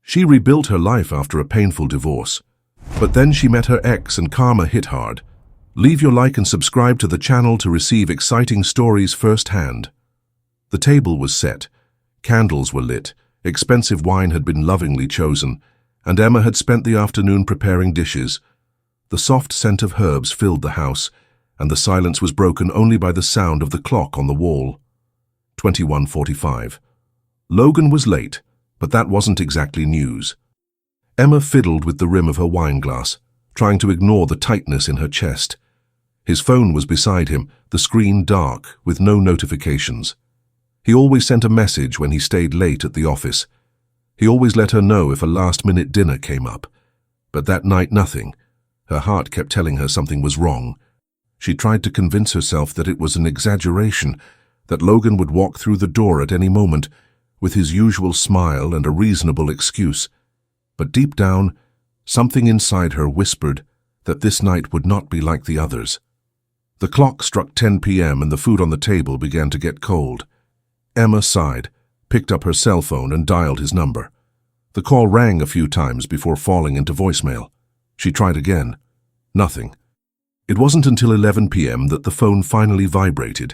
She rebuilt her life after a painful divorce. But then she met her ex and karma hit hard. Leave your like and subscribe to the channel to receive exciting stories firsthand. The table was set. Candles were lit. Expensive wine had been lovingly chosen, and Emma had spent the afternoon preparing dishes. The soft scent of herbs filled the house, and the silence was broken only by the sound of the clock on the wall. 21:45. Logan was late, but that wasn't exactly news. Emma fiddled with the rim of her wine glass, trying to ignore the tightness in her chest. His phone was beside him, the screen dark, with no notifications. He always sent a message when he stayed late at the office. He always let her know if a last-minute dinner came up. But that night, nothing. Her heart kept telling her something was wrong. She tried to convince herself that it was an exaggeration, that Logan would walk through the door at any moment, with his usual smile and a reasonable excuse. But deep down, something inside her whispered that this night would not be like the others. The clock struck 10 p.m. and the food on the table began to get cold. Emma sighed, picked up her cell phone and dialed his number. The call rang a few times before falling into voicemail. She tried again. Nothing. It wasn't until 11 p.m. that the phone finally vibrated.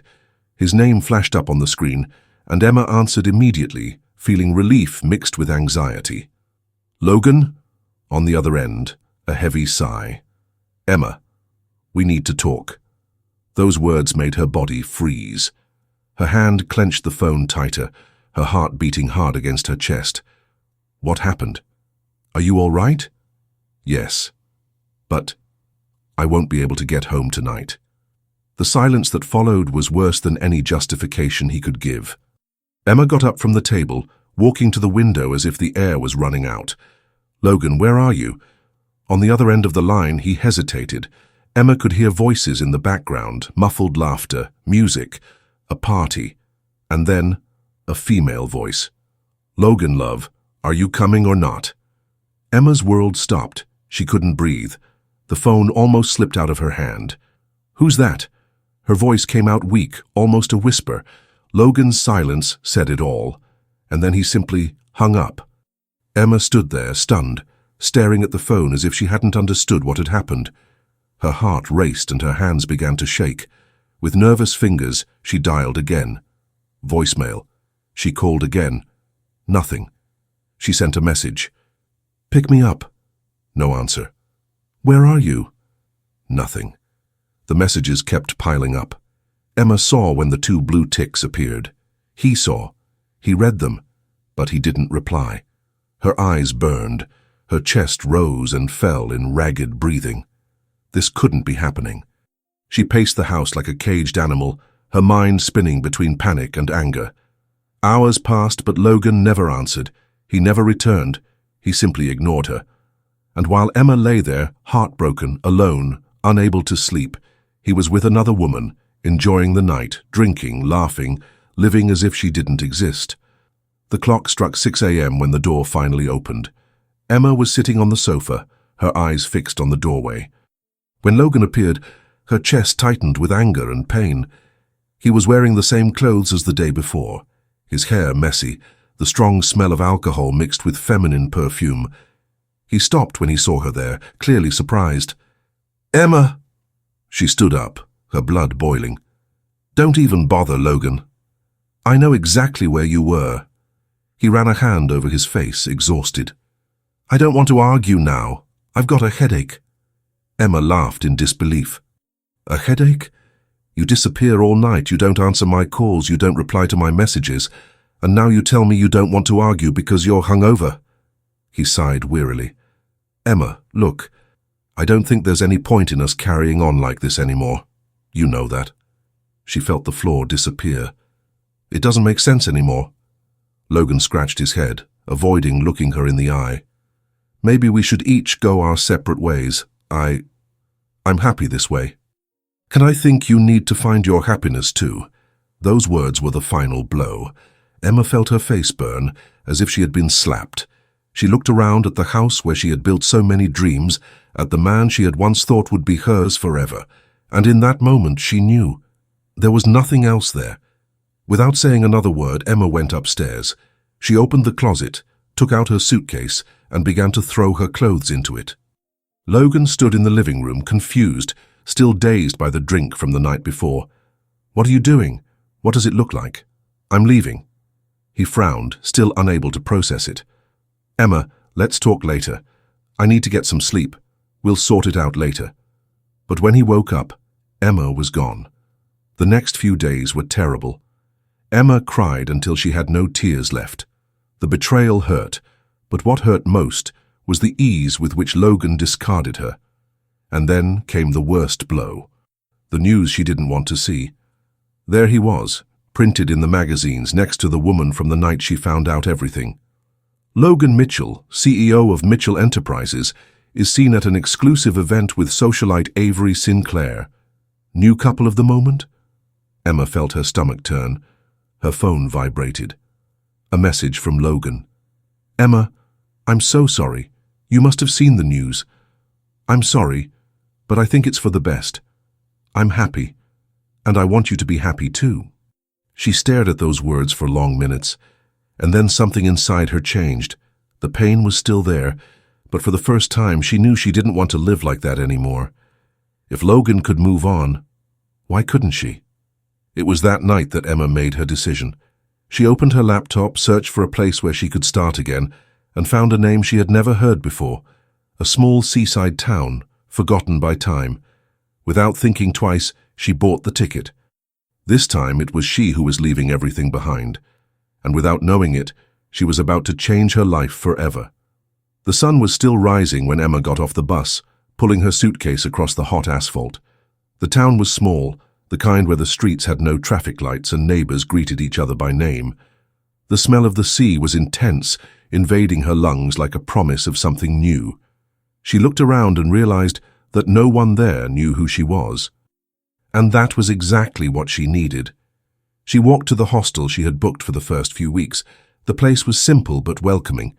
His name flashed up on the screen, and Emma answered immediately, feeling relief mixed with anxiety. Logan? On the other end, a heavy sigh. Emma, we need to talk. Those words made her body freeze. Her hand clenched the phone tighter, her heart beating hard against her chest. What happened? Are you all right? Yes. But I won't be able to get home tonight. The silence that followed was worse than any justification he could give. Emma got up from the table, walking to the window as if the air was running out. Logan, where are you? On the other end of the line, he hesitated. Emma could hear voices in the background, muffled laughter, music, a party, and then a female voice. Logan, love, are you coming or not? Emma's world stopped. She couldn't breathe. The phone almost slipped out of her hand. Who's that? Her voice came out weak, almost a whisper. Logan's silence said it all, and then he simply hung up. Emma stood there, stunned, staring at the phone as if she hadn't understood what had happened. Her heart raced and her hands began to shake. With nervous fingers, she dialed again. Voicemail. She called again. Nothing. She sent a message. Pick me up. No answer. Where are you? Nothing. The messages kept piling up. Emma saw when the 2 blue ticks appeared. He saw. He read them, but he didn't reply. Her eyes burned. Her chest rose and fell in ragged breathing. This couldn't be happening. She paced the house like a caged animal, her mind spinning between panic and anger. Hours passed, but Logan never answered. He never returned. He simply ignored her. And while Emma lay there, heartbroken, alone, unable to sleep, he was with another woman, enjoying the night, drinking, laughing, living as if she didn't exist. The clock struck 6 a.m. when the door finally opened. Emma was sitting on the sofa, her eyes fixed on the doorway. When Logan appeared, her chest tightened with anger and pain. He was wearing the same clothes as the day before, his hair messy, the strong smell of alcohol mixed with feminine perfume. He stopped when he saw her there, clearly surprised. Emma! She stood up, her blood boiling. Don't even bother, Logan. I know exactly where you were. He ran a hand over his face, exhausted. I don't want to argue now. I've got a headache. Emma laughed in disbelief. A headache? You disappear all night, you don't answer my calls, you don't reply to my messages, and now you tell me you don't want to argue because you're hungover. He sighed wearily. Emma, look, I don't think there's any point in us carrying on like this anymore. You know that. She felt the floor disappear. It doesn't make sense anymore. Logan scratched his head, avoiding looking her in the eye. Maybe we should each go our separate ways. I'm happy this way. Can I think you need to find your happiness too? Those words were the final blow. Emma felt her face burn, as if she had been slapped. She looked around at the house where she had built so many dreams, at the man she had once thought would be hers forever, and in that moment she knew. There was nothing else there. Without saying another word, Emma went upstairs. She opened the closet, took out her suitcase, and began to throw her clothes into it. Logan stood in the living room, confused, still dazed by the drink from the night before. "What are you doing? What does it look like?" "I'm leaving." He frowned, still unable to process it. "Emma, let's talk later. I need to get some sleep. We'll sort it out later." But when he woke up, Emma was gone. The next few days were terrible. Emma cried until she had no tears left. The betrayal hurt, but what hurt most was the ease with which Logan discarded her. And then came the worst blow. The news she didn't want to see. There he was, printed in the magazines next to the woman from the night she found out everything. Logan Mitchell, CEO of Mitchell Enterprises, is seen at an exclusive event with socialite Avery Sinclair. New couple of the moment? Emma felt her stomach turn. Her phone vibrated. A message from Logan. "Emma, I'm so sorry. You must have seen the news. I'm sorry, but I think it's for the best. I'm happy, and I want you to be happy too." She stared at those words for long minutes, and then something inside her changed. The pain was still there, but for the first time she knew she didn't want to live like that anymore. If Logan could move on, why couldn't she? It was that night that Emma made her decision. She opened her laptop, searched for a place where she could start again, and found a name she had never heard before. A small seaside town, forgotten by time. Without thinking twice, she bought the ticket. This time it was she who was leaving everything behind, and without knowing it, she was about to change her life forever. The sun was still rising when Emma got off the bus, pulling her suitcase across the hot asphalt. The town was small, the kind where the streets had no traffic lights and neighbors greeted each other by name. The smell of the sea was intense, invading her lungs like a promise of something new. She looked around and realized that no one there knew who she was. And that was exactly what she needed. She walked to the hostel she had booked for the first few weeks. The place was simple but welcoming.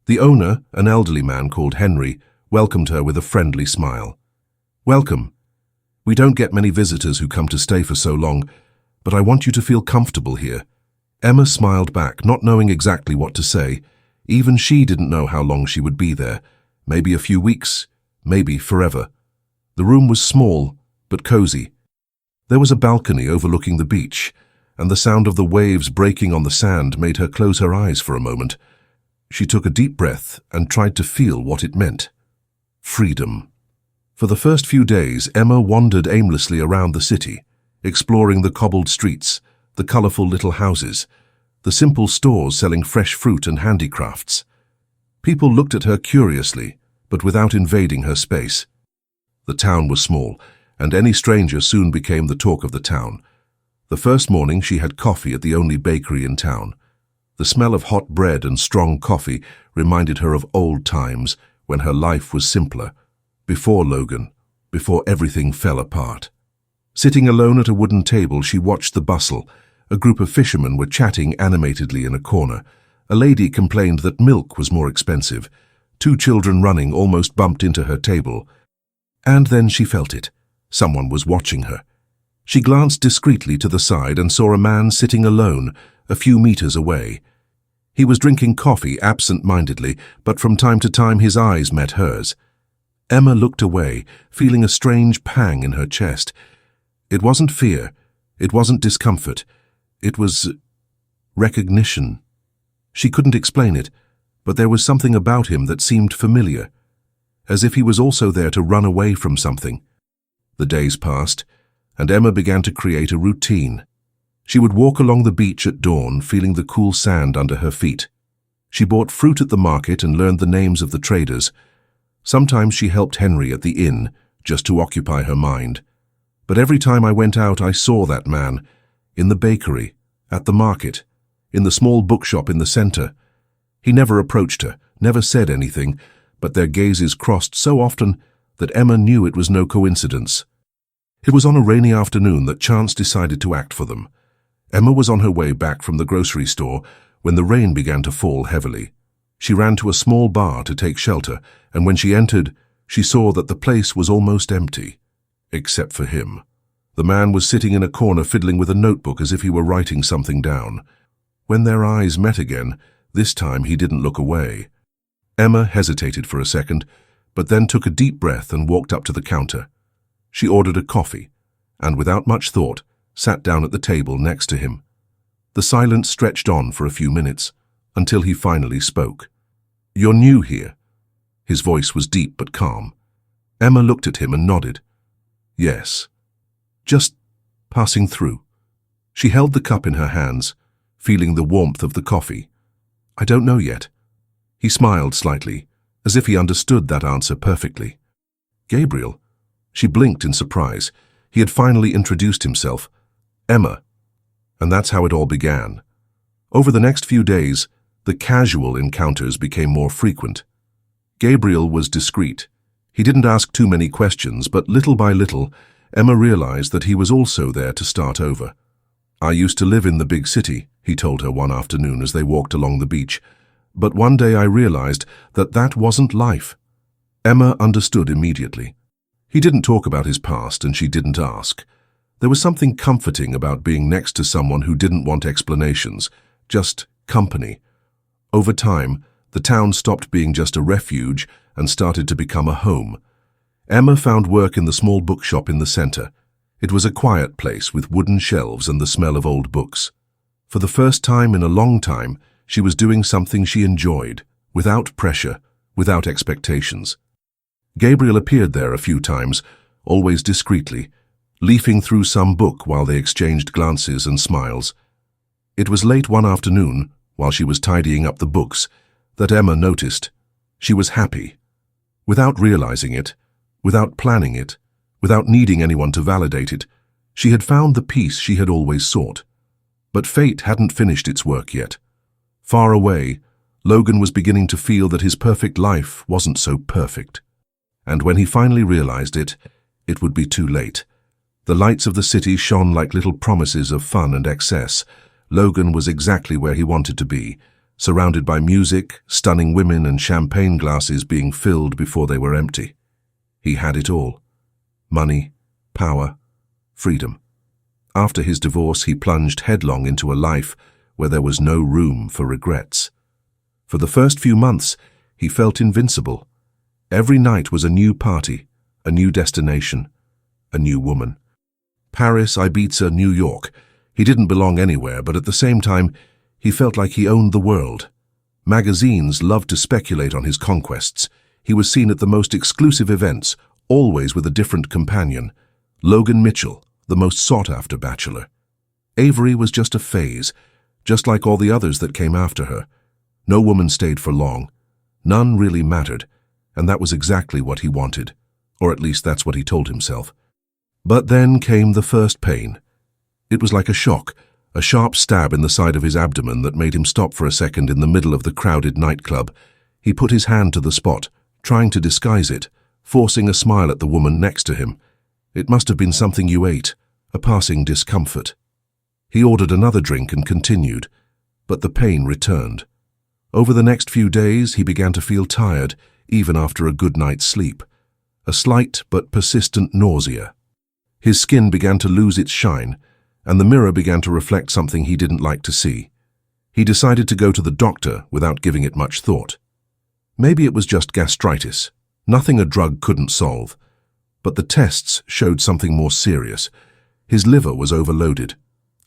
The owner, an elderly man called Henry, welcomed her with a friendly smile. "Welcome. We don't get many visitors who come to stay for so long, but I want you to feel comfortable here." Emma smiled back, not knowing exactly what to say. Even she didn't know how long she would be there. Maybe a few weeks, maybe forever. The room was small, but cozy. There was a balcony overlooking the beach, and the sound of the waves breaking on the sand made her close her eyes for a moment. She took a deep breath and tried to feel what it meant. Freedom. For the first few days, Emma wandered aimlessly around the city, exploring the cobbled streets, the colorful little houses, the simple stores selling fresh fruit and handicrafts. People looked at her curiously, but without invading her space. The town was small, and any stranger soon became the talk of the town. The first morning she had coffee at the only bakery in town. The smell of hot bread and strong coffee reminded her of old times when her life was simpler, before Logan, before everything fell apart. Sitting alone at a wooden table, she watched the bustle. A group of fishermen were chatting animatedly in a corner. A lady complained that milk was more expensive. 2 children running almost bumped into her table. And then she felt it. Someone was watching her. She glanced discreetly to the side and saw a man sitting alone, a few meters away. He was drinking coffee absent-mindedly, but from time to time his eyes met hers. Emma looked away, feeling a strange pang in her chest. It wasn't fear. It wasn't discomfort. It was recognition. She couldn't explain it, but there was something about him that seemed familiar, as if he was also there to run away from something. The days passed, and Emma began to create a routine. She would walk along the beach at dawn, feeling the cool sand under her feet. She bought fruit at the market and learned the names of the traders. Sometimes she helped Henry at the inn, just to occupy her mind. But every time I went out, I saw that man, in the bakery, at the market, in the small bookshop in the center. He never approached her, never said anything, but their gazes crossed so often that Emma knew it was no coincidence. It was on a rainy afternoon that chance decided to act for them. Emma was on her way back from the grocery store when the rain began to fall heavily. She ran to a small bar to take shelter, and when she entered, she saw that the place was almost empty, except for him. The man was sitting in a corner fiddling with a notebook as if he were writing something down. When their eyes met again, This time he didn't look away. Emma hesitated for a second, but then took a deep breath and walked up to the counter. She ordered a coffee, and without much thought, sat down at the table next to him. The silence stretched on for a few minutes, until he finally spoke. "You're new here." His voice was deep but calm. Emma looked at him and nodded. "Yes. Just passing through." She held the cup in her hands, feeling the warmth of the coffee. "I don't know yet." He smiled slightly, as if he understood that answer perfectly. "Gabriel?" She blinked in surprise. He had finally introduced himself. "Emma." And that's how it all began. Over the next few days, the casual encounters became more frequent. Gabriel was discreet. He didn't ask too many questions, but little by little, Emma realized that he was also there to start over. "I used to live in the big city," he told her one afternoon as they walked along the beach. "But one day I realized that that wasn't life." Emma understood immediately. He didn't talk about his past, and she didn't ask. There was something comforting about being next to someone who didn't want explanations, just company. Over time, the town stopped being just a refuge and started to become a home. Emma found work in the small bookshop in the center. It was a quiet place with wooden shelves and the smell of old books. For the first time in a long time, she was doing something she enjoyed, without pressure, without expectations. Gabriel appeared there a few times, always discreetly, leafing through some book while they exchanged glances and smiles. It was late one afternoon, while she was tidying up the books, that Emma noticed. She was happy. Without realizing it, without planning it, without needing anyone to validate it, she had found the peace she had always sought. But fate hadn't finished its work yet. Far away, Logan was beginning to feel that his perfect life wasn't so perfect. And when he finally realized it, it would be too late. The lights of the city shone like little promises of fun and excess. Logan was exactly where he wanted to be, surrounded by music, stunning women, and champagne glasses being filled before they were empty. He had it all. Money, power, freedom. After his divorce, he plunged headlong into a life where there was no room for regrets. For the first few months, he felt invincible. Every night was a new party, a new destination, a new woman. Paris, Ibiza, New York. He didn't belong anywhere, but at the same time, he felt like he owned the world. Magazines loved to speculate on his conquests. He was seen at the most exclusive events, always with a different companion. Logan Mitchell, the most sought-after bachelor. Avery was just a phase, just like all the others that came after her. No woman stayed for long. None really mattered, and that was exactly what he wanted, or at least that's what he told himself. But then came the first pain. It was like a shock, a sharp stab in the side of his abdomen that made him stop for a second in the middle of the crowded nightclub. He put his hand to the spot, trying to disguise it, forcing a smile at the woman next to him. It must have been something you ate, a passing discomfort. He ordered another drink and continued, but the pain returned. Over the next few days, he began to feel tired, even after a good night's sleep. A slight but persistent nausea. His skin began to lose its shine, and the mirror began to reflect something he didn't like to see. He decided to go to the doctor without giving it much thought. Maybe it was just gastritis, nothing a drug couldn't solve. But the tests showed something more serious. His liver was overloaded.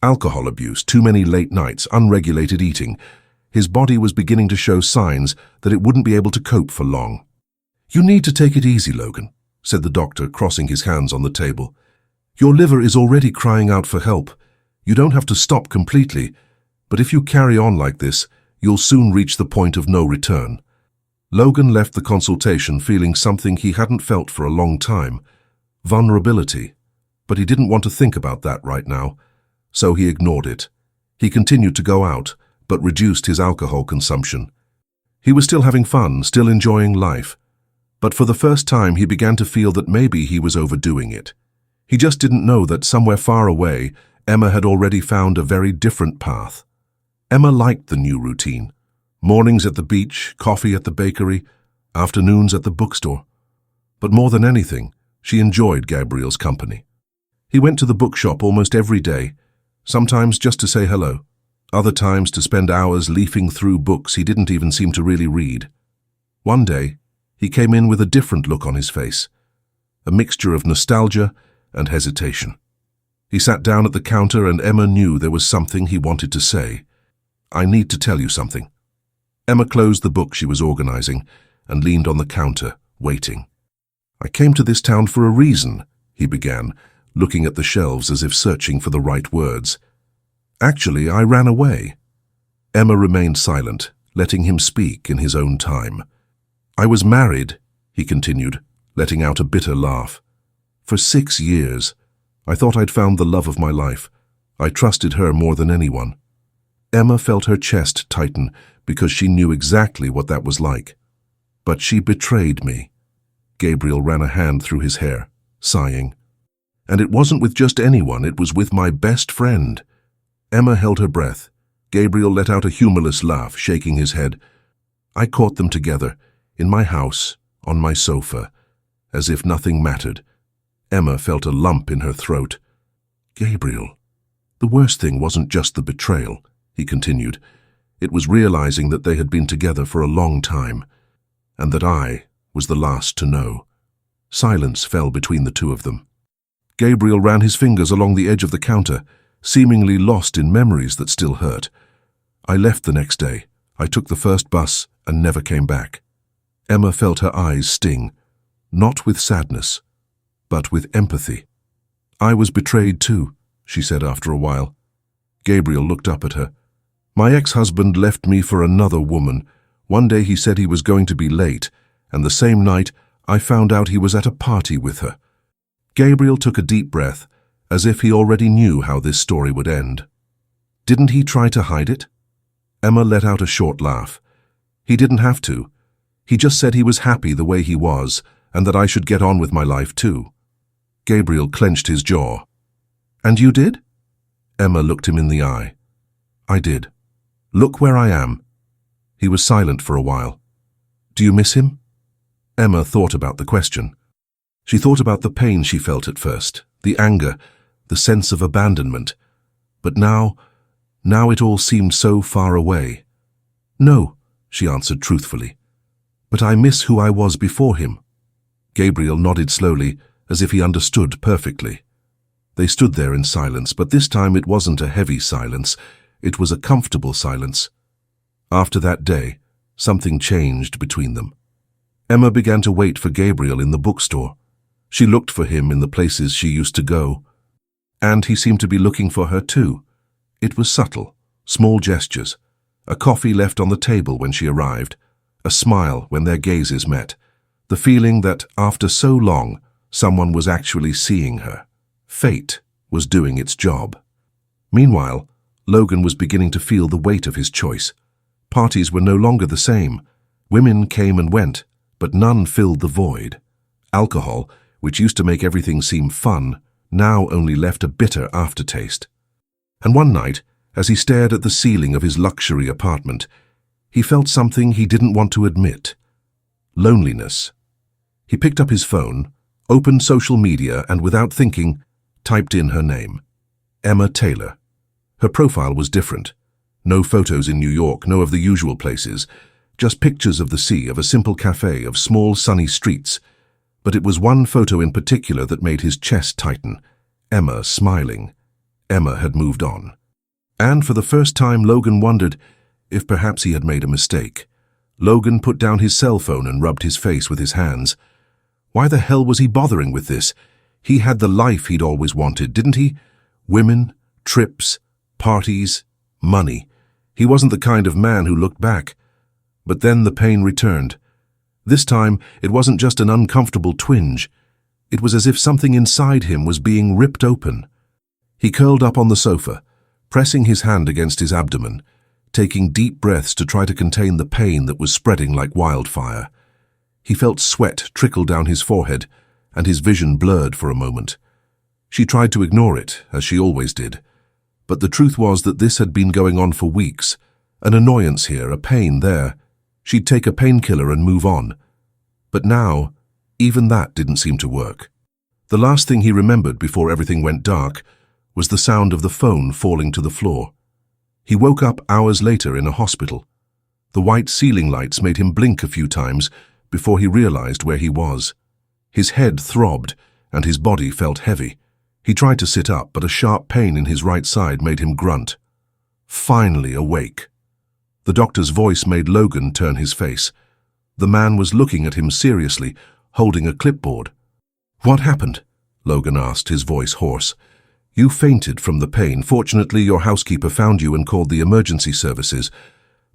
Alcohol abuse, too many late nights, unregulated eating. His body was beginning to show signs that it wouldn't be able to cope for long. "You need to take it easy, Logan," said the doctor, crossing his hands on the table. "Your liver is already crying out for help. You don't have to stop completely, but if you carry on like this, you'll soon reach the point of no return." Logan left the consultation feeling something he hadn't felt for a long time, vulnerability, but he didn't want to think about that right now, so he ignored it. He continued to go out, but reduced his alcohol consumption. He was still having fun, still enjoying life, but for the first time he began to feel that maybe he was overdoing it. He just didn't know that somewhere far away, Emma had already found a very different path. Emma liked the new routine. Mornings at the beach, coffee at the bakery, afternoons at the bookstore. But more than anything, she enjoyed Gabriel's company. He went to the bookshop almost every day, sometimes just to say hello, Other times to spend hours leafing through books he didn't even seem to really read. One day, he came in with a different look on his face, a mixture of nostalgia and hesitation. He sat down at the counter and Emma knew there was something he wanted to say. "I need to tell you something." Emma closed the book she was organizing and leaned on the counter, waiting. "I came to this town for a reason," he began, looking at the shelves as if searching for the right words. "Actually, I ran away." Emma remained silent, letting him speak in his own time. "I was married," he continued, letting out a bitter laugh. "For 6 years. I thought I'd found the love of my life. I trusted her more than anyone." Emma felt her chest tighten because she knew exactly what that was like. "But she betrayed me." Gabriel ran a hand through his hair, sighing. "And it wasn't with just anyone, it was with my best friend." Emma held her breath. Gabriel let out a humorless laugh, shaking his head. "I caught them together, in my house, on my sofa, as if nothing mattered." Emma felt a lump in her throat. "Gabriel, the worst thing wasn't just the betrayal," he continued. "It was realizing that they had been together for a long time, and that I was the last to know." Silence fell between the two of them. Gabriel ran his fingers along the edge of the counter, seemingly lost in memories that still hurt. "I left the next day. I took the first bus and never came back." Emma felt her eyes sting, not with sadness, but with empathy. "I was betrayed too," she said after a while. Gabriel looked up at her. "My ex-husband left me for another woman. One day he said he was going to be late, and the same night I found out he was at a party with her." Gabriel took a deep breath, as if he already knew how this story would end. "Didn't he try to hide it?" Emma let out a short laugh. "He didn't have to. He just said he was happy the way he was, and that I should get on with my life too." Gabriel clenched his jaw. "And you did?" Emma looked him in the eye. "I did. Look where I am." He was silent for a while. "Do you miss him?" Emma thought about the question. She thought about the pain she felt at first, the anger, the sense of abandonment. But now it all seemed so far away. "No," she answered truthfully. "But I miss who I was before him." Gabriel nodded slowly, as if he understood perfectly. They stood there in silence, but this time it wasn't a heavy silence. It was a comfortable silence. After that day, something changed between them. Emma began to wait for Gabriel in the bookstore. She looked for him in the places she used to go. And he seemed to be looking for her too. It was subtle, small gestures. A coffee left on the table when she arrived. A smile when their gazes met. The feeling that, after so long, someone was actually seeing her. Fate was doing its job. Meanwhile, Logan was beginning to feel the weight of his choice. Parties were no longer the same. Women came and went, but none filled the void. Alcohol, which used to make everything seem fun, now only left a bitter aftertaste. And one night, as he stared at the ceiling of his luxury apartment, he felt something he didn't want to admit. Loneliness. He picked up his phone, opened social media, and without thinking, typed in her name. Emma Taylor. Her profile was different. No photos in New York, no of the usual places, just pictures of the sea, of a simple cafe, of small sunny streets. But it was one photo in particular that made his chest tighten. Emma smiling. Emma had moved on. And for the first time, Logan wondered if perhaps he had made a mistake. Logan put down his cell phone and rubbed his face with his hands. Why the hell was he bothering with this? He had the life he'd always wanted, didn't he? Women, trips, parties, money. He wasn't the kind of man who looked back. But then the pain returned. This time, it wasn't just an uncomfortable twinge. It was as if something inside him was being ripped open. He curled up on the sofa, pressing his hand against his abdomen, taking deep breaths to try to contain the pain that was spreading like wildfire. He felt sweat trickle down his forehead, and his vision blurred for a moment. She tried to ignore it, as she always did. But the truth was that this had been going on for weeks. An annoyance here, a pain there. She'd take a painkiller and move on. But now, even that didn't seem to work. The last thing he remembered before everything went dark was the sound of the phone falling to the floor. He woke up hours later in a hospital. The white ceiling lights made him blink a few times before he realized where he was. His head throbbed, and his body felt heavy. He tried to sit up, but a sharp pain in his right side made him grunt. Finally awake. The doctor's voice made Logan turn his face. The man was looking at him seriously, holding a clipboard. "What happened?" Logan asked, his voice hoarse. "You fainted from the pain. Fortunately, your housekeeper found you and called the emergency services.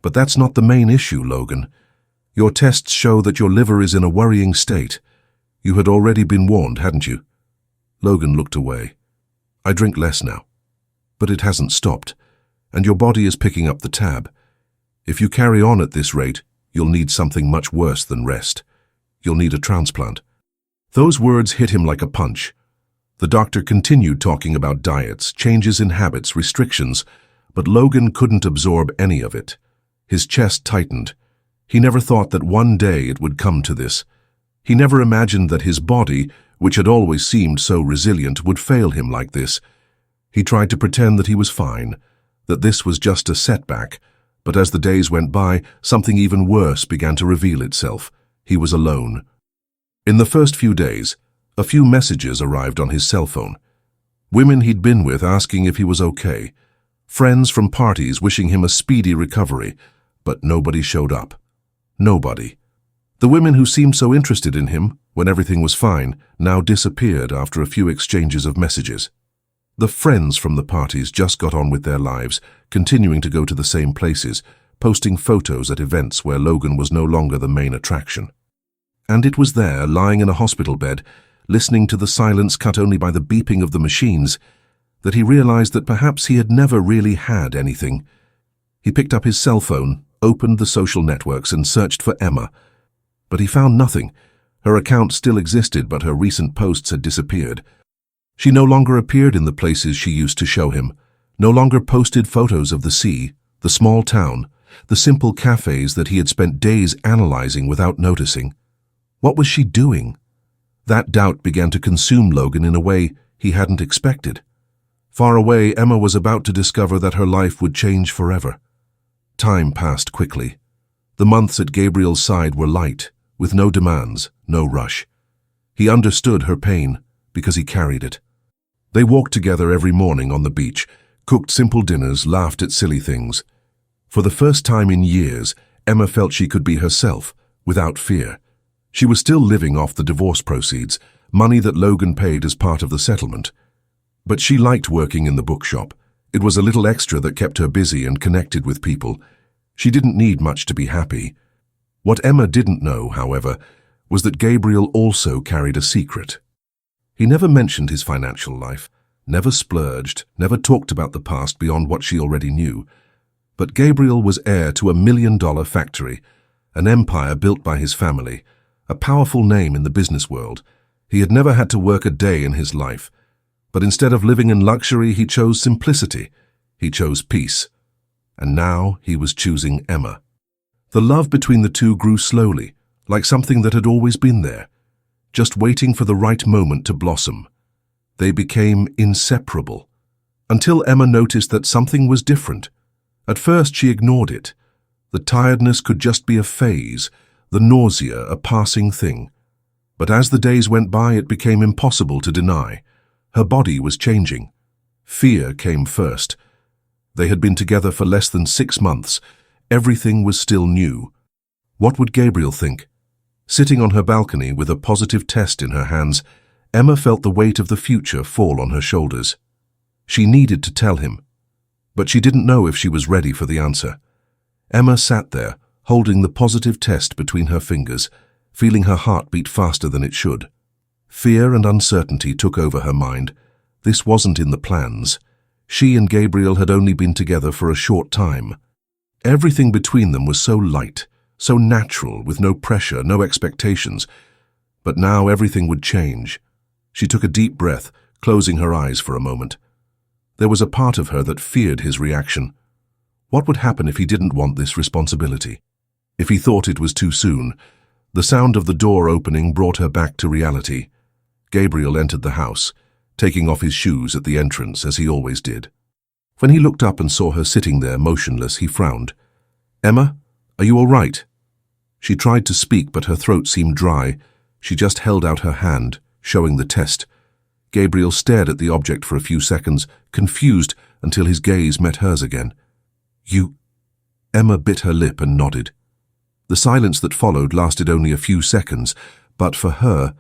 But that's not the main issue, Logan. Your tests show that your liver is in a worrying state. You had already been warned, hadn't you?" Logan looked away. "I drink less now. But it hasn't stopped, and your body is picking up the tab. If you carry on at this rate, you'll need something much worse than rest. You'll need a transplant." Those words hit him like a punch. The doctor continued talking about diets, changes in habits, restrictions, but Logan couldn't absorb any of it. His chest tightened. He never thought that one day it would come to this. He never imagined that his body, which had always seemed so resilient, would fail him like this. He tried to pretend that he was fine, that this was just a setback, but as the days went by, something even worse began to reveal itself. He was alone. In the first few days, a few messages arrived on his cell phone. Women he'd been with asking if he was okay. Friends from parties wishing him a speedy recovery, but nobody showed up. Nobody. The women who seemed so interested in him when everything was fine now disappeared after a few exchanges of messages. The friends from the parties just got on with their lives, continuing to go to the same places, posting photos at events where Logan was no longer the main attraction. And it was there, lying in a hospital bed, listening to the silence cut only by the beeping of the machines, that he realized that perhaps he had never really had anything. He picked up his cell phone, opened the social networks, and searched for Emma. But he found nothing. Her account still existed, but her recent posts had disappeared. She no longer appeared in the places she used to show him, no longer posted photos of the sea, the small town, the simple cafes that he had spent days analyzing without noticing. What was she doing? That doubt began to consume Logan in a way he hadn't expected. Far away, Emma was about to discover that her life would change forever. Time passed quickly. The months at Gabriel's side were light, with no demands, no rush. He understood her pain because he carried it. They walked together every morning on the beach, cooked simple dinners, laughed at silly things. For the first time in years, Emma felt she could be herself, without fear. She was still living off the divorce proceeds, money that Logan paid as part of the settlement. But she liked working in the bookshop. It was a little extra that kept her busy and connected with people. She didn't need much to be happy. What Emma didn't know, however, was that Gabriel also carried a secret. He never mentioned his financial life, never splurged, never talked about the past beyond what she already knew. But Gabriel was heir to $1 million factory, an empire built by his family, a powerful name in the business world. He had never had to work a day in his life. But instead of living in luxury, he chose simplicity. He chose peace. And now he was choosing Emma. The love between the two grew slowly, like something that had always been there, just waiting for the right moment to blossom. They became inseparable, until Emma noticed that something was different. At first she ignored it. The tiredness could just be a phase, the nausea a passing thing. But as the days went by, it became impossible to deny. Her body was changing. Fear came first. They had been together for less than 6 months. Everything was still new. What would Gabriel think? Sitting on her balcony with a positive test in her hands, Emma felt the weight of the future fall on her shoulders. She needed to tell him, but she didn't know if she was ready for the answer. Emma sat there, holding the positive test between her fingers, feeling her heart beat faster than it should. Fear and uncertainty took over her mind. This wasn't in the plans. She and Gabriel had only been together for a short time. Everything between them was so light, so natural, with no pressure, no expectations. But now everything would change. She took a deep breath, closing her eyes for a moment. There was a part of her that feared his reaction. What would happen if he didn't want this responsibility? If he thought it was too soon? The sound of the door opening brought her back to reality. Gabriel entered the house, taking off his shoes at the entrance as he always did. When he looked up and saw her sitting there motionless, he frowned. "Emma, are you all right?" She tried to speak, but her throat seemed dry. She just held out her hand, showing the test. Gabriel stared at the object for a few seconds, confused, until his gaze met hers again. "You—" Emma bit her lip and nodded. The silence that followed lasted only a few seconds, but for her,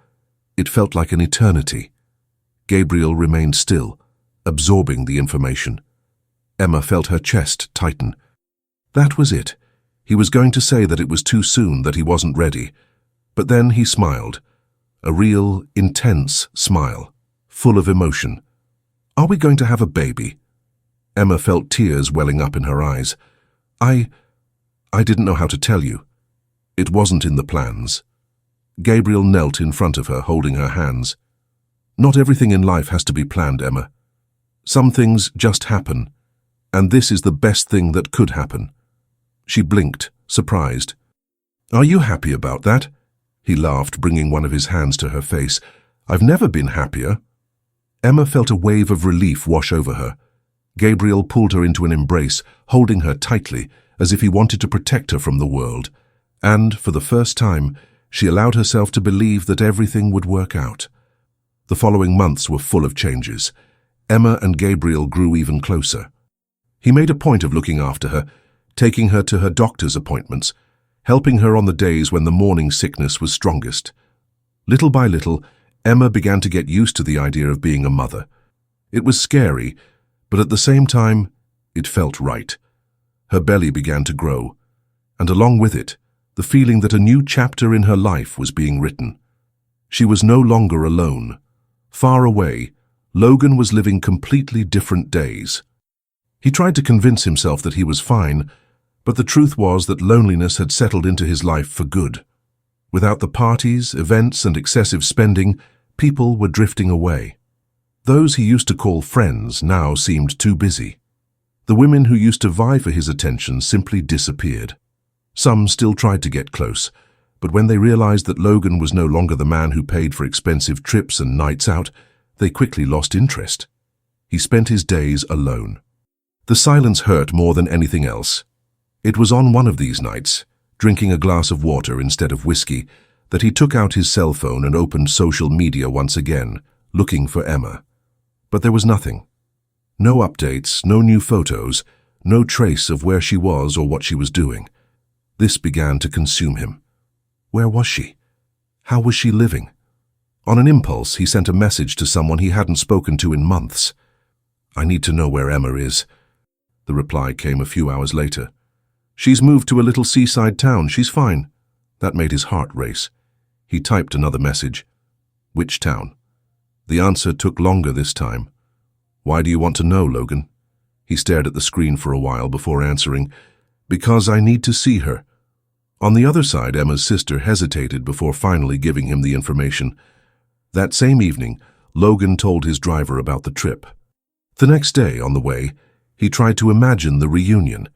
it felt like an eternity. Gabriel remained still, absorbing the information. Emma felt her chest tighten. That was it. He was going to say that it was too soon, that he wasn't ready. But then he smiled. A real, intense smile, full of emotion. "Are we going to have a baby?" Emma felt tears welling up in her eyes. I didn't know how to tell you. It wasn't in the plans." Gabriel knelt in front of her, holding her hands. "Not everything in life has to be planned, Emma. Some things just happen, and this is the best thing that could happen." She blinked, surprised. "Are you happy about that?" He laughed, bringing one of his hands to her face. "I've never been happier." Emma felt a wave of relief wash over her. Gabriel pulled her into an embrace, holding her tightly, as if he wanted to protect her from the world. And, for the first time, she allowed herself to believe that everything would work out. The following months were full of changes. Emma and Gabriel grew even closer. He made a point of looking after her, taking her to her doctor's appointments, helping her on the days when the morning sickness was strongest. Little by little, Emma began to get used to the idea of being a mother. It was scary, but at the same time, it felt right. Her belly began to grow, and along with it, the feeling that a new chapter in her life was being written. She was no longer alone. Far away, Logan was living completely different days. He tried to convince himself that he was fine, but the truth was that loneliness had settled into his life for good. Without the parties, events, and excessive spending, people were drifting away. Those he used to call friends now seemed too busy. The women who used to vie for his attention simply disappeared. Some still tried to get close, but when they realized that Logan was no longer the man who paid for expensive trips and nights out, they quickly lost interest. He spent his days alone. The silence hurt more than anything else. It was on one of these nights, drinking a glass of water instead of whiskey, that he took out his cell phone and opened social media once again, looking for Emma. But there was nothing. No updates, no new photos, no trace of where she was or what she was doing. This began to consume him. Where was she? How was she living? On an impulse, he sent a message to someone he hadn't spoken to in months. "I need to know where Emma is." The reply came a few hours later. "She's moved to a little seaside town. She's fine." That made his heart race. He typed another message. "Which town?" The answer took longer this time. "Why do you want to know, Logan?" He stared at the screen for a while before answering. "Because I need to see her." On the other side, Emma's sister hesitated before finally giving him the information. That same evening, Logan told his driver about the trip. The next day, on the way, he tried to imagine the reunion.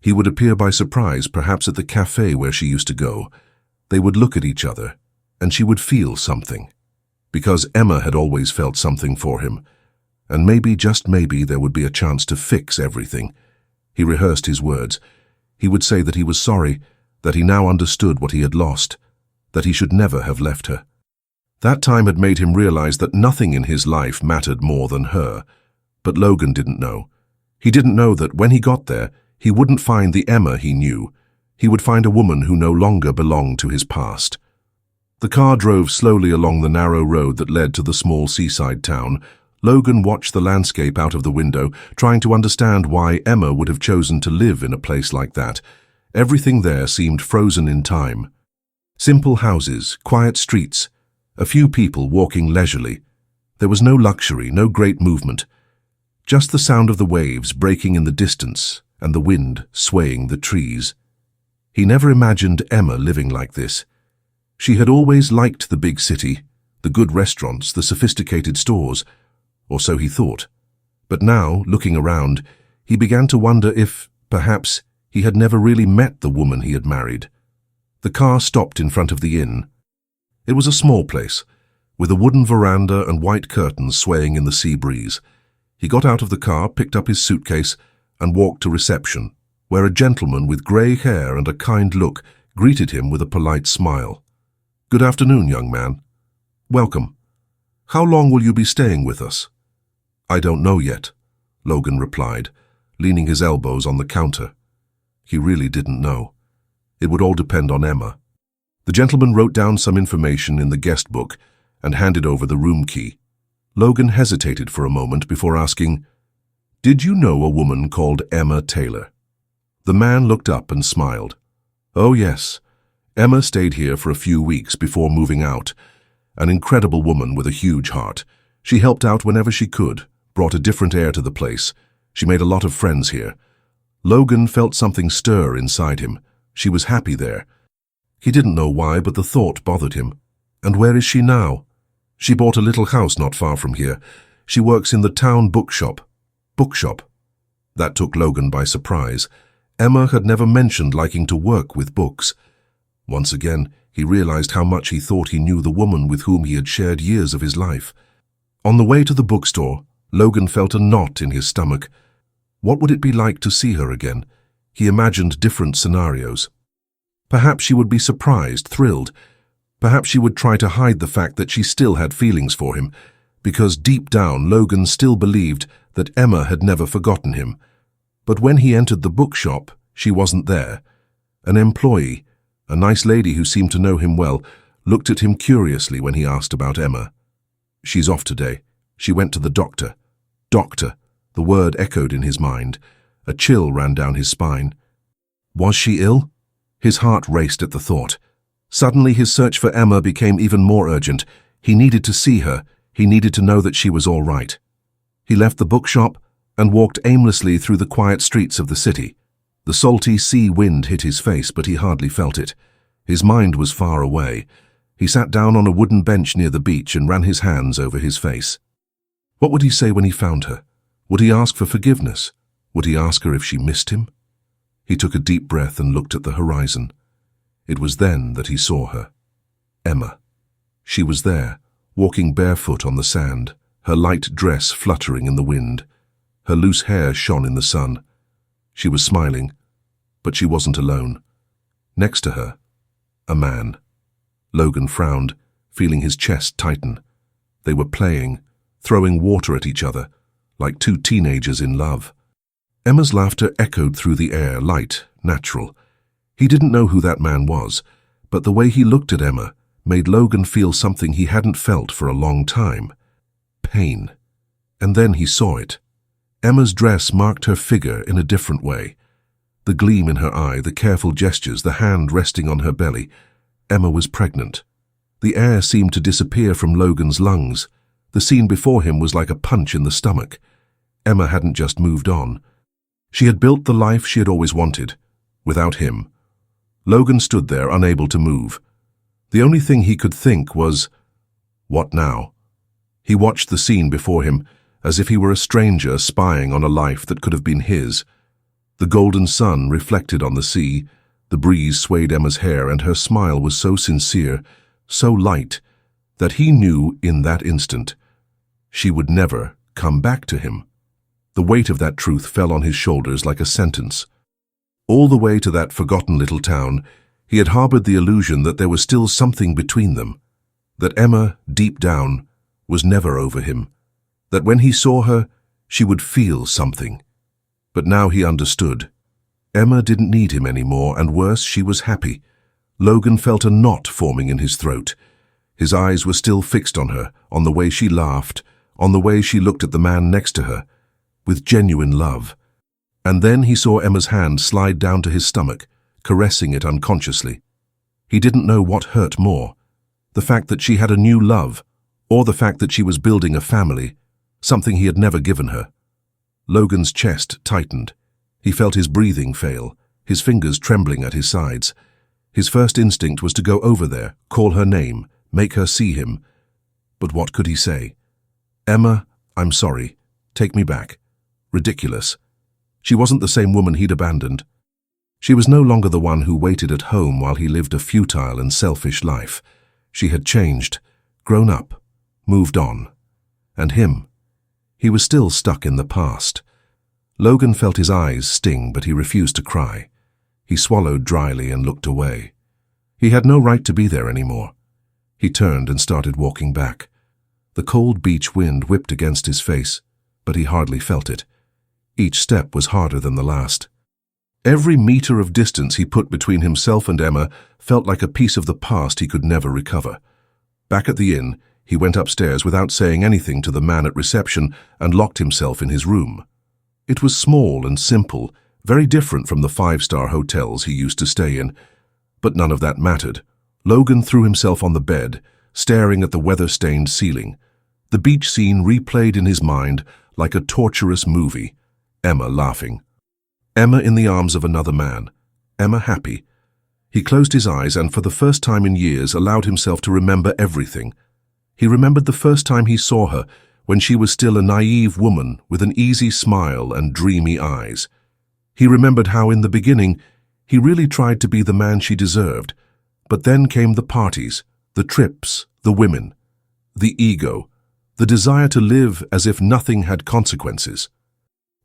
He would appear by surprise, perhaps at the cafe where she used to go. They would look at each other, and she would feel something. Because Emma had always felt something for him. And maybe, just maybe, there would be a chance to fix everything. He rehearsed his words. He would say that he was sorry, that he now understood what he had lost, that he should never have left her. That time had made him realize that nothing in his life mattered more than her. But Logan didn't know. He didn't know that when he got there, he wouldn't find the Emma he knew. He would find a woman who no longer belonged to his past. The car drove slowly along the narrow road that led to the small seaside town. Logan watched the landscape out of the window, trying to understand why Emma would have chosen to live in a place like that. Everything there seemed frozen in time. Simple houses, quiet streets, a few people walking leisurely. There was no luxury, no great movement. Just the sound of the waves breaking in the distance and the wind swaying the trees. He never imagined Emma living like this. She had always liked the big city, the good restaurants, the sophisticated stores, or so he thought. But now, looking around, he began to wonder if, perhaps, he had never really met the woman he had married. The car stopped in front of the inn. It was a small place, with a wooden veranda and white curtains swaying in the sea breeze. He got out of the car, picked up his suitcase, and walked to reception, where a gentleman with grey hair and a kind look greeted him with a polite smile. "Good afternoon, young man. Welcome. How long will you be staying with us?" "I don't know yet," Logan replied, leaning his elbows on the counter. He really didn't know. It would all depend on Emma. The gentleman wrote down some information in the guest book and handed over the room key. Logan hesitated for a moment before asking, "Did you know a woman called Emma Taylor?" The man looked up and smiled. "Oh yes, Emma stayed here for a few weeks before moving out. An incredible woman with a huge heart. She helped out whenever she could, brought a different air to the place. She made a lot of friends here." Logan felt something stir inside him. She was happy there. He didn't know why, but the thought bothered him. And where is she now? She bought a little house not far from here. She works in the town bookshop. Bookshop. That took Logan by surprise. Emma had never mentioned liking to work with books. Once again, he realized how much he thought he knew the woman with whom he had shared years of his life. On the way to the bookstore, Logan felt a knot in his stomach. What would it be like to see her again? He imagined different scenarios. Perhaps she would be surprised, thrilled. Perhaps she would try to hide the fact that she still had feelings for him, because deep down Logan still believed that Emma had never forgotten him. But when he entered the bookshop, she wasn't there. An employee, a nice lady who seemed to know him well, looked at him curiously when he asked about Emma. "She's off today. She went to the doctor." Doctor. The word echoed in his mind. A chill ran down his spine. Was she ill? His heart raced at the thought. Suddenly his search for Emma became even more urgent. He needed to see her. He needed to know that she was all right. He left the bookshop and walked aimlessly through the quiet streets of the city. The salty sea wind hit his face, but he hardly felt it. His mind was far away. He sat down on a wooden bench near the beach and ran his hands over his face. What would he say when he found her? Would he ask for forgiveness? Would he ask her if she missed him? He took a deep breath and looked at the horizon. It was then that he saw her. Emma. She was there, walking barefoot on the sand, her light dress fluttering in the wind. Her loose hair shone in the sun. She was smiling, but she wasn't alone. Next to her, a man. Logan frowned, feeling his chest tighten. They were playing, throwing water at each other, like two teenagers in love. Emma's laughter echoed through the air, light, natural. He didn't know who that man was, but the way he looked at Emma made Logan feel something he hadn't felt for a long time. Pain. And then he saw it. Emma's dress marked her figure in a different way. The gleam in her eye, the careful gestures, the hand resting on her belly. Emma was pregnant. The air seemed to disappear from Logan's lungs. The scene before him was like a punch in the stomach. Emma hadn't just moved on. She had built the life she had always wanted, without him. Logan stood there, unable to move. The only thing he could think was, what now? He watched the scene before him, as if he were a stranger spying on a life that could have been his. The golden sun reflected on the sea, the breeze swayed Emma's hair, and her smile was so sincere, so light, that he knew in that instant she would never come back to him. The weight of that truth fell on his shoulders like a sentence. All the way to that forgotten little town, he had harbored the illusion that there was still something between them, that Emma, deep down, was never over him, that when he saw her, she would feel something. But now he understood. Emma didn't need him anymore, and worse, she was happy. Logan felt a knot forming in his throat. His eyes were still fixed on her, on the way she laughed, on the way she looked at the man next to her, with genuine love. And then he saw Emma's hand slide down to his stomach, caressing it unconsciously. He didn't know what hurt more, the fact that she had a new love, or the fact that she was building a family, something he had never given her. Logan's chest tightened. He felt his breathing fail, his fingers trembling at his sides. His first instinct was to go over there, call her name, make her see him. But what could he say? Emma, I'm sorry. Take me back. Ridiculous. She wasn't the same woman he'd abandoned. She was no longer the one who waited at home while he lived a futile and selfish life. She had changed, grown up, moved on. And him. He was still stuck in the past. Logan felt his eyes sting, but he refused to cry. He swallowed dryly and looked away. He had no right to be there anymore. He turned and started walking back. The cold beach wind whipped against his face, but he hardly felt it. Each step was harder than the last. Every meter of distance he put between himself and Emma felt like a piece of the past he could never recover. Back at the inn, he went upstairs without saying anything to the man at reception and locked himself in his room. It was small and simple, very different from the five-star hotels he used to stay in. But none of that mattered. Logan threw himself on the bed, staring at the weather-stained ceiling. The beach scene replayed in his mind like a torturous movie. Emma laughing. Emma in the arms of another man. Emma happy. He closed his eyes and for the first time in years allowed himself to remember everything. He remembered the first time he saw her, when she was still a naive woman with an easy smile and dreamy eyes. He remembered how in the beginning he really tried to be the man she deserved, but then came the parties, the trips, the women, the ego, the desire to live as if nothing had consequences.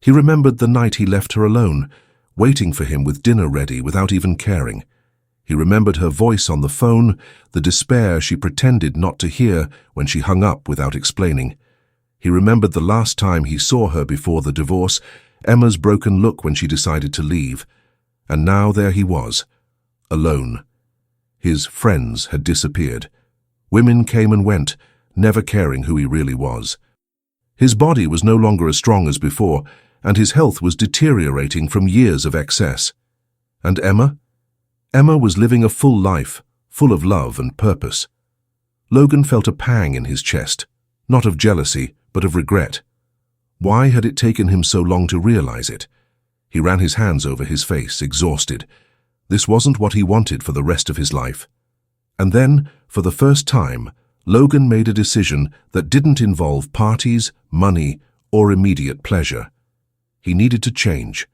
He remembered the night he left her alone, waiting for him with dinner ready without even caring. He remembered her voice on the phone, the despair she pretended not to hear when she hung up without explaining. He remembered the last time he saw her before the divorce, Emma's broken look when she decided to leave. And now there he was, alone. His friends had disappeared. Women came and went, never caring who he really was. His body was no longer as strong as before, and his health was deteriorating from years of excess. And Emma? Emma was living a full life, full of love and purpose. Logan felt a pang in his chest, not of jealousy, but of regret. Why had it taken him so long to realize it? He ran his hands over his face, exhausted. This wasn't what he wanted for the rest of his life. And then, for the first time, Logan made a decision that didn't involve parties, money, or immediate pleasure. He needed to change.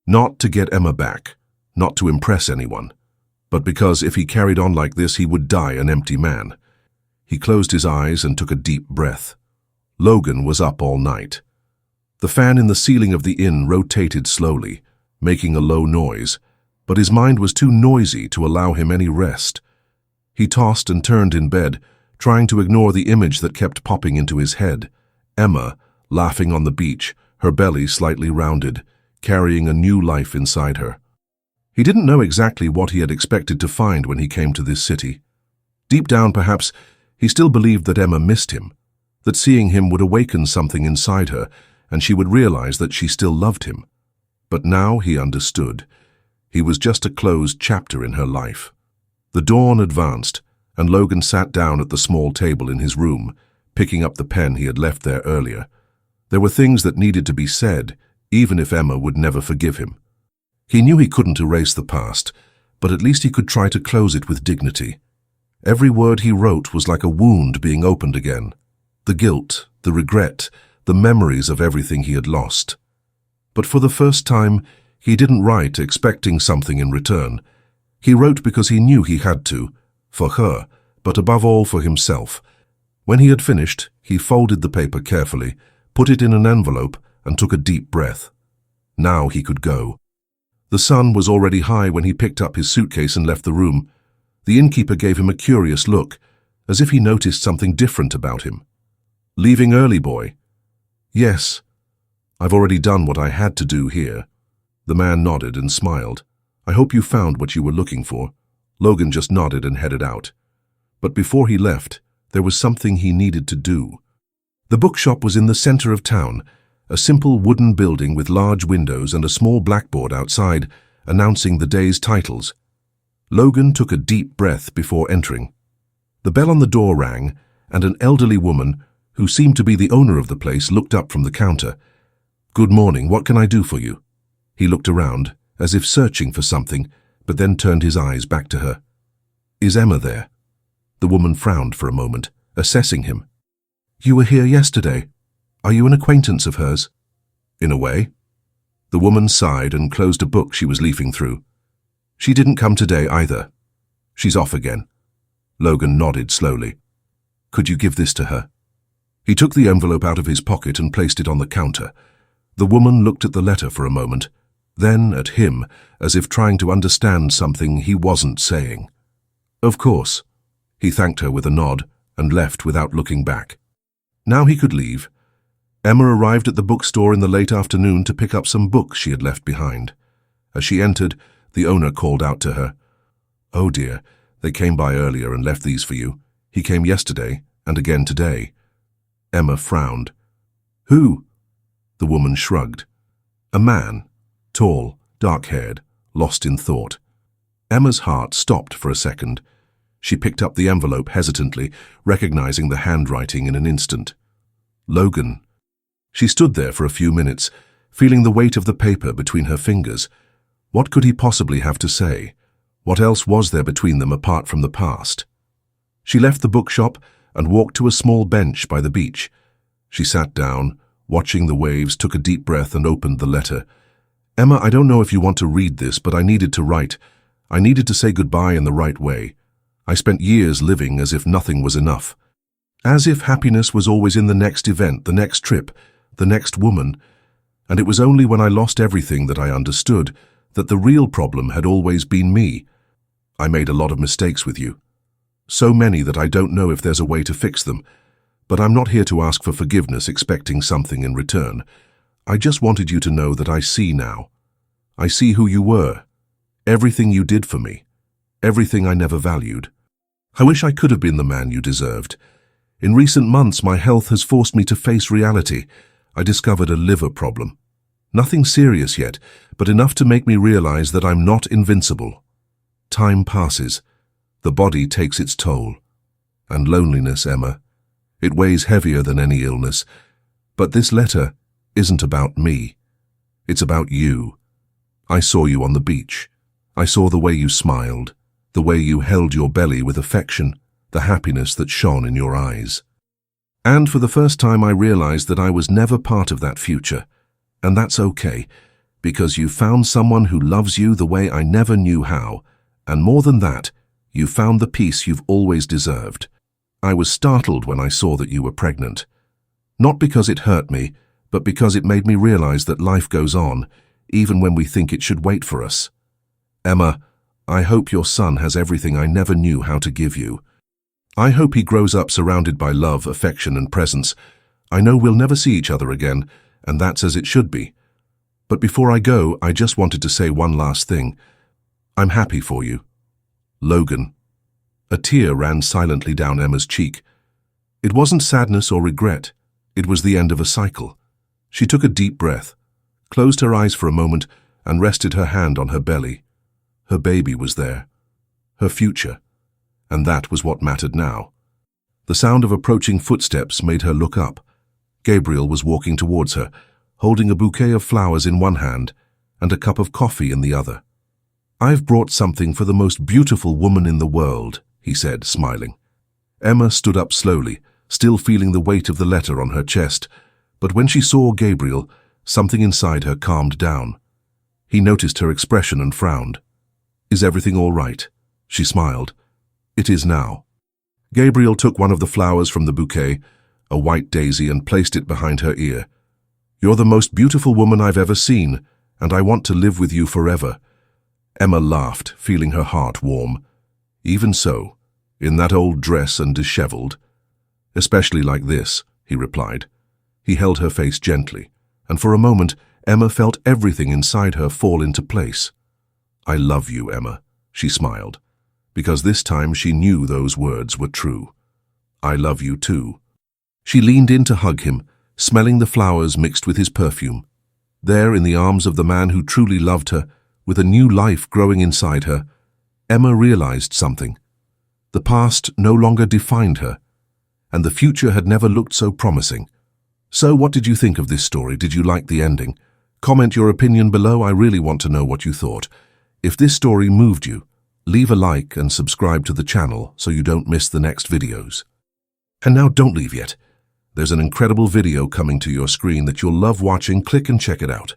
Not to get Emma back, not to impress anyone, but because if he carried on like this, he would die an empty man. He closed his eyes and took a deep breath. Logan was up all night. The fan in the ceiling of the inn rotated slowly, making a low noise, but his mind was too noisy to allow him any rest. He tossed and turned in bed, trying to ignore the image that kept popping into his head. Emma, laughing on the beach, her belly slightly rounded, carrying a new life inside her. He didn't know exactly what he had expected to find when he came to this city. Deep down, perhaps, he still believed that Emma missed him, that seeing him would awaken something inside her, and she would realize that she still loved him. But now he understood. He was just a closed chapter in her life. The dawn advanced, and Logan sat down at the small table in his room, picking up the pen he had left there earlier. There were things that needed to be said, even if Emma would never forgive him. He knew he couldn't erase the past, but at least he could try to close it with dignity. Every word he wrote was like a wound being opened again. The guilt, the regret, the memories of everything he had lost. But for the first time, he didn't write expecting something in return. He wrote because he knew he had to, for her, but above all for himself. When he had finished, he folded the paper carefully, put it in an envelope, and took a deep breath. Now he could go. The sun was already high when he picked up his suitcase and left the room. The innkeeper gave him a curious look, as if he noticed something different about him. "Leaving early, boy?" "Yes. I've already done what I had to do here." The man nodded and smiled. "I hope you found what you were looking for." Logan just nodded and headed out. But before he left, there was something he needed to do. The bookshop was in the center of town, a simple wooden building with large windows and a small blackboard outside, announcing the day's titles. Logan took a deep breath before entering. The bell on the door rang, and an elderly woman, who seemed to be the owner of the place, looked up from the counter. "Good morning, what can I do for you?" He looked around, as if searching for something, but then turned his eyes back to her. "Is Emma there?" The woman frowned for a moment, assessing him. "You were here yesterday. Are you an acquaintance of hers?" "In a way." The woman sighed and closed a book she was leafing through. "She didn't come today either. She's off again." Logan nodded slowly. "Could you give this to her?" He took the envelope out of his pocket and placed it on the counter. The woman looked at the letter for a moment, then at him, as if trying to understand something he wasn't saying. "Of course." He thanked her with a nod and left without looking back. Now he could leave. Emma arrived at the bookstore in the late afternoon to pick up some books she had left behind. As she entered, the owner called out to her, "Oh dear, they came by earlier and left these for you. He came yesterday and again today." Emma frowned. "Who?" The woman shrugged. "A man, tall, dark-haired, lost in thought." Emma's heart stopped for a second. She picked up the envelope hesitantly, recognizing the handwriting in an instant. Logan. She stood there for a few minutes, feeling the weight of the paper between her fingers. What could he possibly have to say? What else was there between them apart from the past? She left the bookshop and walked to a small bench by the beach. She sat down, watching the waves, took a deep breath and opened the letter. "Emma, I don't know if you want to read this, but I needed to write. I needed to say goodbye in the right way. I spent years living as if nothing was enough. As if happiness was always in the next event, the next trip, the next woman. And it was only when I lost everything that I understood that the real problem had always been me. I made a lot of mistakes with you. So many that I don't know if there's a way to fix them. But I'm not here to ask for forgiveness expecting something in return. I just wanted you to know that I see now. I see who you were. Everything you did for me. Everything I never valued. I wish I could have been the man you deserved. In recent months, my health has forced me to face reality. I discovered a liver problem. Nothing serious yet, but enough to make me realize that I'm not invincible. Time passes. The body takes its toll. And loneliness, Emma. It weighs heavier than any illness. But this letter isn't about me. It's about you. I saw you on the beach. I saw the way you smiled, the way you held your belly with affection, the happiness that shone in your eyes. And for the first time I realized that I was never part of that future. And that's okay, because you found someone who loves you the way I never knew how. And more than that, you found the peace you've always deserved. I was startled when I saw that you were pregnant. Not because it hurt me, but because it made me realize that life goes on, even when we think it should wait for us. Emma, I hope your son has everything I never knew how to give you. I hope he grows up surrounded by love, affection, and presence. I know we'll never see each other again, and that's as it should be. But before I go, I just wanted to say one last thing. I'm happy for you. Logan. A tear ran silently down Emma's cheek. It wasn't sadness or regret. It was the end of a cycle. She took a deep breath, closed her eyes for a moment, and rested her hand on her belly. Her baby was there. Her future. And that was what mattered now. The sound of approaching footsteps made her look up. Gabriel was walking towards her, holding a bouquet of flowers in one hand and a cup of coffee in the other. "I've brought something for the most beautiful woman in the world," he said, smiling. Emma stood up slowly, still feeling the weight of the letter on her chest, but when she saw Gabriel, something inside her calmed down. He noticed her expression and frowned. "Is everything all right?" She smiled. "It is now." Gabriel took one of the flowers from the bouquet, a white daisy, and placed it behind her ear. "You're the most beautiful woman I've ever seen, and I want to live with you forever." Emma laughed, feeling her heart warm. "Even so, in that old dress and disheveled." "Especially like this," he replied. He held her face gently, and for a moment Emma felt everything inside her fall into place. "I love you, Emma," she smiled, because this time she knew those words were true. "I love you too." She leaned in to hug him, smelling the flowers mixed with his perfume. There in the arms of the man who truly loved her, with a new life growing inside her, Emma realized something. The past no longer defined her, and the future had never looked so promising. So what did you think of this story? Did you like the ending? Comment your opinion below. I really want to know what you thought. If this story moved you, leave a like and subscribe to the channel so you don't miss the next videos. And now don't leave yet. There's an incredible video coming to your screen that you'll love watching. Click and check it out.